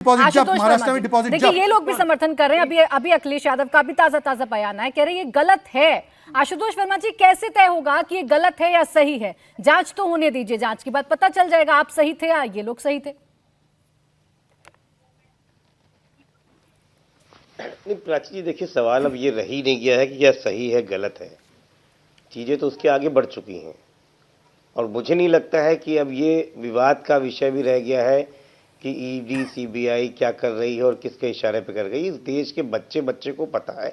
Deposit जब आशुतोष महाराष्ट्र शर्मा में जी, deposit देखिए जब ये लोग भी समर्थन कर रहे हैं। अभी अखिलेश यादव का भी ताजा बयान है, कह रहे हैं ये गलत है। आशुतोष शर्मा जी, कैसे तय होगा कि ये गलत है या सही है? जांच तो होने दीजिए, जांच के बाद पता चल जाएगा आप सही थे या ये लोग सही थे। नहीं प्राची जी, देखिए सवाल अब ये रही नहीं गया है कि यह सही है गलत है। चीजें तो उसके आगे बढ़ चुकी हैं और मुझे नहीं लगता है कि अब ये विवाद का विषय भी रह गया है कि ईडी सीबीआई क्या कर रही है और किसके इशारे पे कर रही है। इस देश के बच्चे बच्चे को पता है।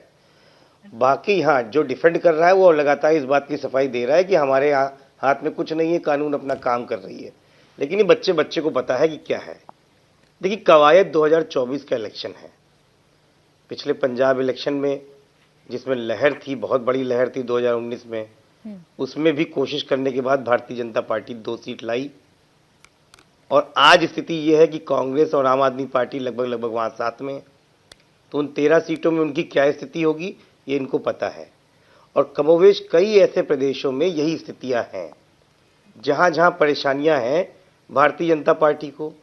बाकी हाँ, जो डिफेंड कर रहा है वो लगातार इस बात की सफाई दे रहा है कि हमारे हाथ में कुछ नहीं है, कानून अपना काम कर रही है। लेकिन ये बच्चे बच्चे को पता है कि क्या है। देखिए कवायद 2024 का इलेक्शन है। पिछले पंजाब इलेक्शन में जिसमें लहर थी, बहुत बड़ी लहर थी 2019 में, उसमें भी कोशिश करने के बाद भारतीय जनता पार्टी 2 सीट लाई और आज स्थिति यह है कि कांग्रेस और आम आदमी पार्टी लगभग वहां साथ में। तो उन 13 सीटों में उनकी क्या स्थिति होगी ये इनको पता है। और कमोवेश कई ऐसे प्रदेशों में यही स्थितियां हैं जहां जहां परेशानियां हैं भारतीय जनता पार्टी को,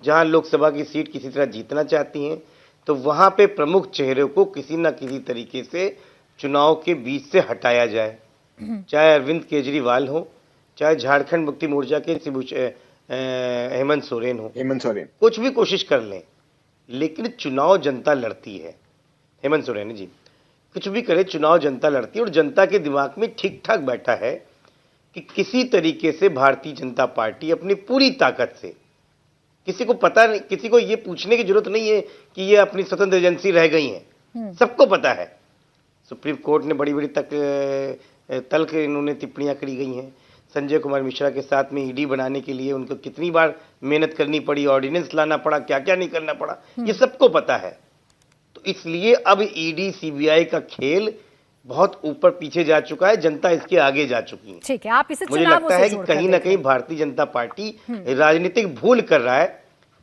जहां लोकसभा की सीट किसी तरह जीतना चाहती हैं, तो वहां पे प्रमुख चेहरे को किसी न किसी तरीके से चुनाव के बीच से हटाया जाए। चाहे अरविंद केजरीवाल हो, चाहे झारखंड मुक्ति मोर्चा के हेमंत सोरेन हो, कुछ भी कोशिश कर लें, लेकिन चुनाव जनता लड़ती है। हेमंत सोरेन जी कुछ भी करे, चुनाव जनता लड़ती है और जनता के दिमाग में ठीक ठाक बैठा है कि किसी तरीके से भारतीय जनता पार्टी अपनी पूरी ताकत से, किसी को पता नहीं, किसी को ये पूछने की जरूरत नहीं है कि ये अपनी स्वतंत्र एजेंसी रह गई हैं, सबको पता है। सुप्रीम कोर्ट ने बड़ी बड़ी तल्ख इन्होंने टिप्पणियां करी गई हैं। संजय कुमार मिश्रा के साथ में ईडी बनाने के लिए उनको कितनी बार मेहनत करनी पड़ी, ऑर्डिनेंस लाना पड़ा, क्या क्या नहीं करना पड़ा, ये सबको पता है। तो इसलिए अब ईडी सीबीआई का खेल बहुत ऊपर पीछे जा चुका है, जनता इसके आगे जा चुकी है। ठीक है, आप इसे मुझे लगता है कि कहीं ना कहीं भारतीय जनता पार्टी राजनीतिक भूल कर रहा है।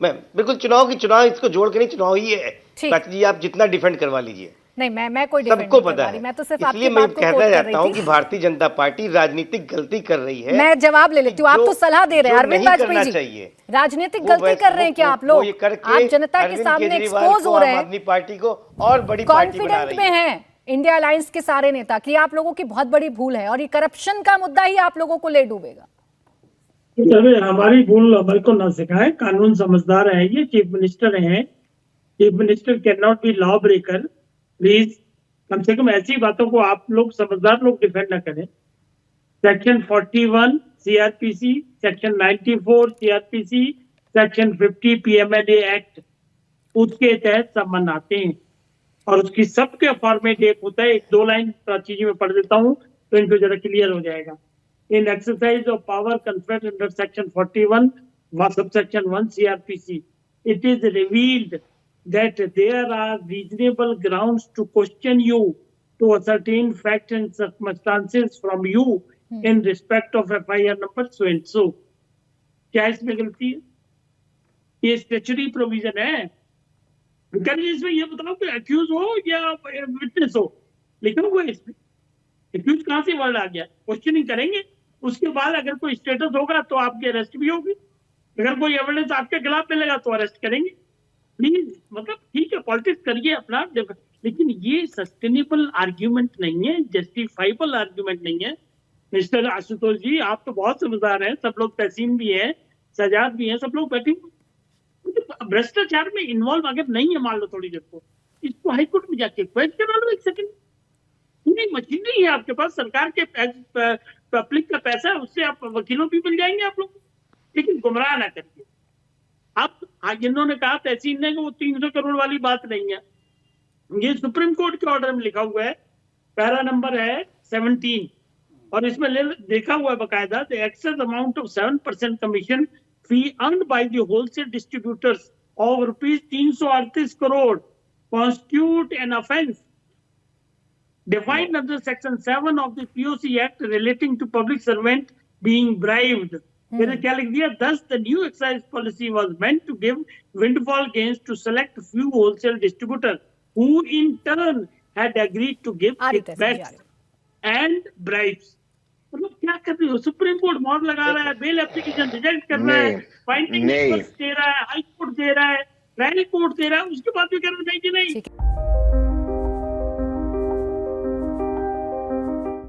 मैं बिल्कुल चुनाव इसको जोड़ के नहीं, चुनाव ही है। प्राची जी आप जितना डिफेंड करवा लीजिए, नहीं मैं कोई डिफेंड सबको नहीं पता करवा रही, है। मैं तो सिर्फ इसलिए आपकी मैं बात को कहना कोट कर चाहता हूं रही कि थी। भारतीय जनता पार्टी राजनीतिक गलती कर रही है। मैं जवाब ले लेती हूँ, आप तो सलाह दे रहे हैं अरविंद वाजपेयी जी, चाहिए राजनीतिक गलती कर रहे हैं क्या आप लोग? आप जनता के सामने एक्सपोज हो रहे हैं, आदमी पार्टी को और बड़ी पार्टी बना रही कॉन्फिडेंट में हैं इंडिया अलायंस के सारे नेता कि आप लोगों की बहुत बड़ी भूल है और ये करप्शन का मुद्दा ही आप लोगों को ले डूबेगा। हमारी भूल हमारे को ना सिखाए, कानून समझदार है, ये चीफ मिनिस्टर हैं। Chief minister can not be law breaker. Please come से कम ऐसी बातों को आप लोग समझदार लोग डिफेंड ना करें। Section 41 CrPC, section 94 CrPC, section 50 PMLA act, उसके तहत सम्मान आते हैं और उसकी सबके फॉर्मेट एक होता है। 1-2 लाइन चीजें में पढ़ देता हूँ तो इनको जरा क्लियर हो जाएगा। In exercise of power conferred under section 41 subsection 1 CRPC, it is revealed that there are reasonable grounds to question you, to ascertain facts and circumstances from you in respect of FIR number so and so. क्या इसमें गलती है? ये statutory provision है। इसमें ये बताओ कि अक्यूज हो या विटनेस हो, लिखा हुआ है इसमें। अक्यूज कहाँ से वर्ड आ गया? क्वेश्चनिंग करेंगे, उसके बाद अगर कोई स्टेटस होगा तो आपकी अरेस्ट भी होगी, अगर कोई एविडेंस आपके खिलाफ मिलेगा तो अरेस्ट करेंगे। प्लीज, मतलब ठीक है पॉलिटिक्स करिए अपना, लेकिन ये सस्टेनेबल आर्ग्यूमेंट नहीं है, जस्टिफाइबल आर्ग्यूमेंट नहीं है। मिस्टर आशुतोष जी आप तो बहुत समझदार हैं, सब लोग तहसीन भी है, सजाद भी है, सब लोग बैठे भ्रष्टाचार में इन्वॉल्व अगर नहीं है, मान लो थोड़ी देर को, इसको हाईकोर्ट में जाके क्वेश्चन करा लो। 1 सेकंड, पूरी मशीनरी है आपके पास, सरकार के पब्लिक का पैसा है, उससे आप वकीलों भी मिल जाएंगे आप लोग। लेकिन गुमराह ना करिए आप। इन्होंने कहा तहसीन ने कि वो 300 करोड़ वाली बात नहीं है, ये सुप्रीम कोर्ट के ऑर्डर में लिखा हुआ है, पैरा नंबर है 17 और इसमें देखा हुआ है बकायदा, the excess amount of 7% commission fee earned by the wholesale distributors of rupees 338 crore constitute an offence defined under section 7 of the POC Act relating to public servant being bribed. मैंने क्या लिख दिया? Thus the new excise policy was meant to give windfall gains to select few wholesale distributors who in turn had agreed to give kickbacks and bribes. मतलब क्या कर रही हो? Supreme court मोहर लगा रहा है, बेल एप्लीकेशन रिजेक्ट कर रहा है, फाइंडिंग दे रहा है, हाई कोर्ट दे रहा है, ट्रायल कोर्ट दे रहा है, उसके बाद भी कह रहे हो नहीं जी नहीं। ठीक है।